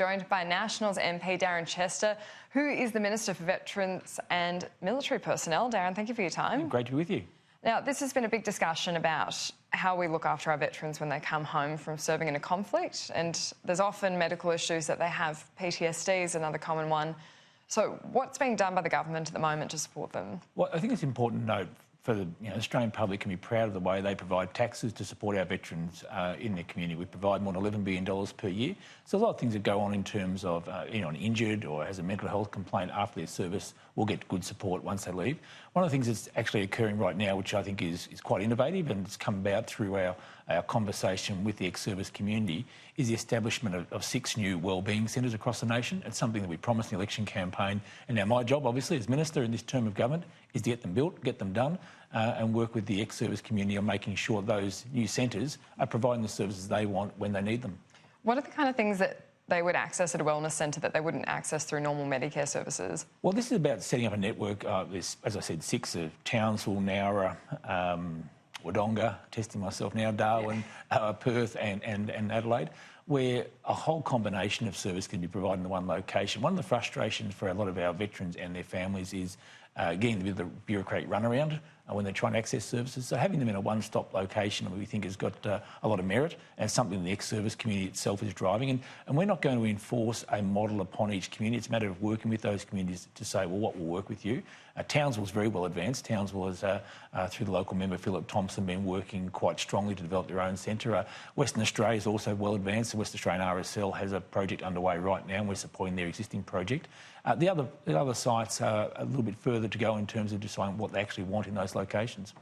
joined by Nationals MP Darren Chester, who is the Minister for Veterans and Military Personnel. Darren, thank you for your time. Great to be with you. Now, this has been a big discussion about how we look after our veterans when they come home from serving in a conflict, and there's often medical issues that they have. PTSD is another common one. So what's being done by the government at the moment to support them? Well, I think it's important to note for the Australian public can be proud of the way they provide taxes to support our veterans in their community. We provide more than $11 billion per year. So there's a lot of things that go on in terms of anyone injured or has a mental health complaint after their service will get good support once they leave. One of the things that's actually occurring right now, which I think is quite innovative and it's come about through our conversation with the ex-service community, is the establishment of 6 new Wellbeing Centres across the nation. It's something that we promised in the election campaign. And now my job, obviously, as Minister in this term of government, is to get them built, get them done, and work with the ex-service community on making sure those new centres are providing the services they want when they need them. What are the kind of things that they would access at a wellness centre that they wouldn't access through normal Medicare services? Well, this is about setting up a network. There's, as I said, 6 of Townsville, Nowra, Wodonga, testing myself now, Darwin, Perth and Adelaide, where a whole combination of service can be provided in the one location. One of the frustrations for a lot of our veterans and their families is getting the bureaucratic runaround when they're trying to access services. So having them in a one-stop location we think has got a lot of merit and something the ex-service community itself is driving. And we're not going to enforce a model upon each community. It's a matter of working with those communities to say, well, what will work with you? Townsville's very well advanced. Townsville has, through the local member Philip Thompson, been working quite strongly to develop their own centre. Western Australia is also well advanced. The West Australian RSL has a project underway right now and we're supporting their existing project. The other sites are a little bit further to go in terms of deciding what they actually want in those locations.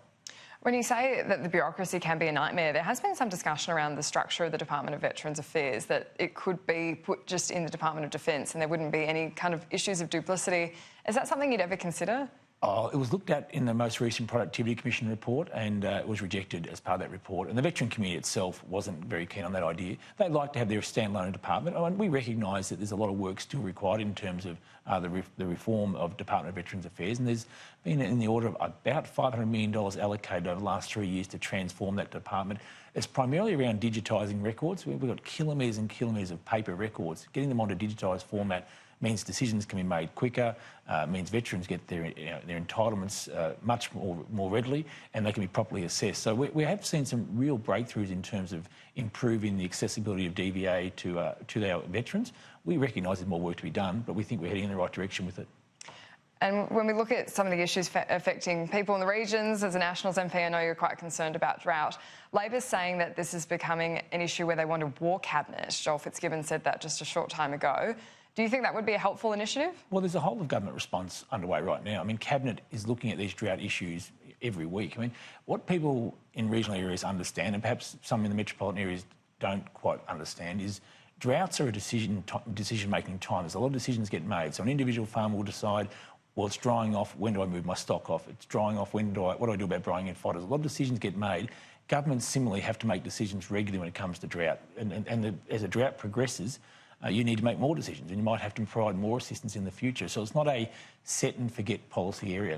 When you say that the bureaucracy can be a nightmare, there has been some discussion around the structure of the Department of Veterans Affairs, that it could be put just in the Department of Defence and there wouldn't be any kind of issues of duplicity. Is that something you'd ever consider? It was looked at in the most recent Productivity Commission report and it was rejected as part of that report. And the veteran community itself wasn't very keen on that idea. They'd like to have their standalone department. And we recognise that there's a lot of work still required in terms of the reform of Department of Veterans Affairs. And there's been in the order of about $500 million allocated over the last 3 years to transform that department. It's primarily around digitising records. We've got kilometres and kilometres of paper records. Getting them onto digitised format means decisions can be made quicker, means veterans get their entitlements much more readily and they can be properly assessed. So we have seen some real breakthroughs in terms of improving the accessibility of DVA to our veterans. We recognise there's more work to be done, but we think we're heading in the right direction with it. And when we look at some of the issues affecting people in the regions, as a Nationals MP, I know you're quite concerned about drought. Labor's saying that this is becoming an issue where they want a war cabinet. Joel Fitzgibbon said that just a short time ago. Do you think that would be a helpful initiative? Well, there's a whole of government response underway right now. I mean, Cabinet is looking at these drought issues every week. I mean, what people in regional areas understand, and perhaps some in the metropolitan areas don't quite understand, is droughts are a decision-making time. There's a lot of decisions get made. So an individual farmer will decide, well, it's drying off, when do I move my stock off? It's drying off, what do I do about drying in fodder? A lot of decisions get made. Governments similarly have to make decisions regularly when it comes to drought. As a drought progresses, you need to make more decisions and you might have to provide more assistance in the future. So it's not a set and forget policy area.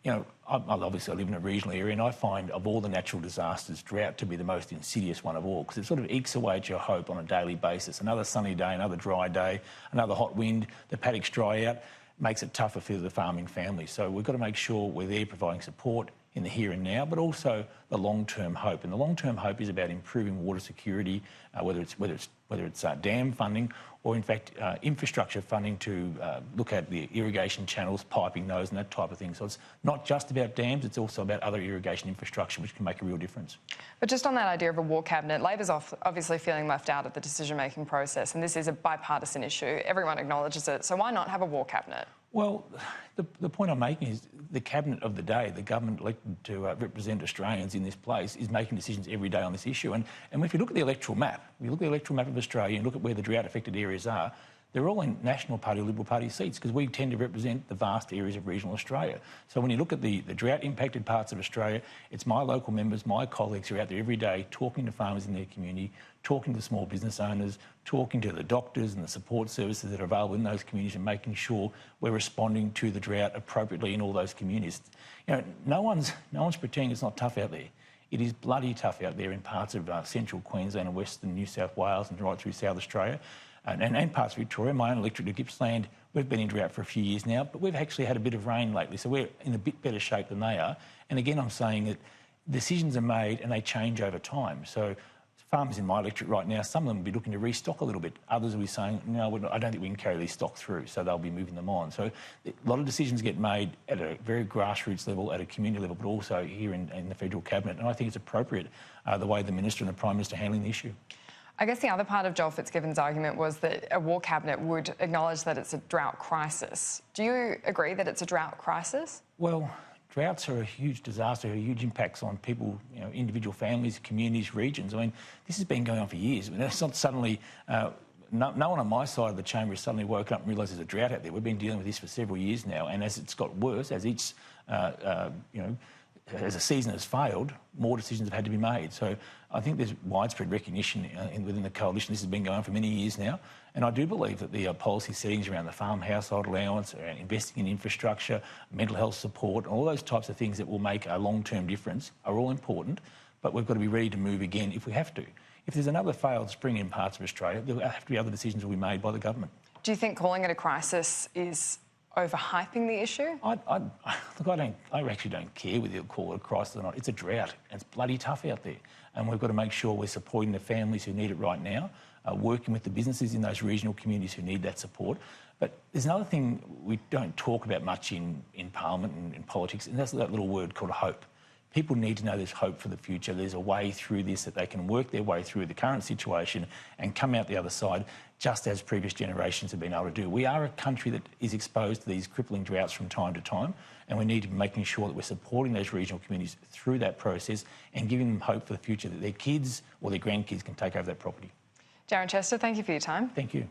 And, obviously I live in a regional area and I find of all the natural disasters, drought to be the most insidious one of all because it sort of ekes away at your hope on a daily basis. Another sunny day, another dry day, another hot wind, the paddocks dry out, makes it tougher for the farming family. So we've got to make sure we're there providing support in the here and now, but also the long-term hope. And the long-term hope is about improving water security, whether it's dam funding or, in fact, infrastructure funding to look at the irrigation channels, piping those and that type of thing. So it's not just about dams, it's also about other irrigation infrastructure which can make a real difference. But just on that idea of a war cabinet, Labor's obviously feeling left out of the decision-making process, and this is a bipartisan issue. Everyone acknowledges it, so why not have a war cabinet? Well, the point I'm making is the cabinet of the day, the government elected to represent Australians in this place, is making decisions every day on this issue. And if you look at the electoral map, of Australia and look at where the drought-affected areas are, they're all in National Party or Liberal Party seats because we tend to represent the vast areas of regional Australia. So when you look at the drought-impacted parts of Australia, it's my local members, my colleagues who are out there every day talking to farmers in their community, talking to small business owners, talking to the doctors and the support services that are available in those communities and making sure we're responding to the drought appropriately in all those communities. No one's pretending it's not tough out there. It is bloody tough out there in parts of central Queensland and western New South Wales and right through South Australia. and parts of Victoria, my own electorate of Gippsland, we've been in drought for a few years now, but we've actually had a bit of rain lately, so we're in a bit better shape than they are. And again, I'm saying that decisions are made and they change over time. So farmers in my electorate right now, some of them will be looking to restock a little bit. Others will be saying, no, I don't think we can carry these stock through, so they'll be moving them on. So a lot of decisions get made at a very grassroots level, at a community level, but also here in the federal cabinet. And I think it's appropriate the way the Minister and the Prime Minister are handling the issue. I guess the other part of Joel Fitzgibbon's argument was that a war cabinet would acknowledge that it's a drought crisis. Do you agree that it's a drought crisis? Well, droughts are a huge disaster, huge impacts on people, individual families, communities, regions. I mean, this has been going on for years. I mean, it's not suddenly, no one on my side of the chamber has suddenly woken up and realised there's a drought out there. We've been dealing with this for several years now, and as it's got worse, as each, as a season has failed, more decisions have had to be made. So I think there's widespread recognition within the coalition. This has been going on for many years now. And I do believe that the policy settings around the farm household allowance, around investing in infrastructure, mental health support, all those types of things that will make a long-term difference are all important, but we've got to be ready to move again if we have to. If there's another failed spring in parts of Australia, there have to be other decisions that will be made by the government. Do you think calling it a crisis is overhyping the issue? I actually don't care whether you call it a crisis or not. It's a drought and it's bloody tough out there. And we've got to make sure we're supporting the families who need it right now, working with the businesses in those regional communities who need that support. But there's another thing we don't talk about much in Parliament and in politics, and that's that little word called hope. People need to know there's hope for the future. There's a way through this, that they can work their way through the current situation and come out the other side, just as previous generations have been able to do. We are a country that is exposed to these crippling droughts from time to time, and we need to be making sure that we're supporting those regional communities through that process and giving them hope for the future, that their kids or their grandkids can take over that property. Darren Chester, thank you for your time. Thank you.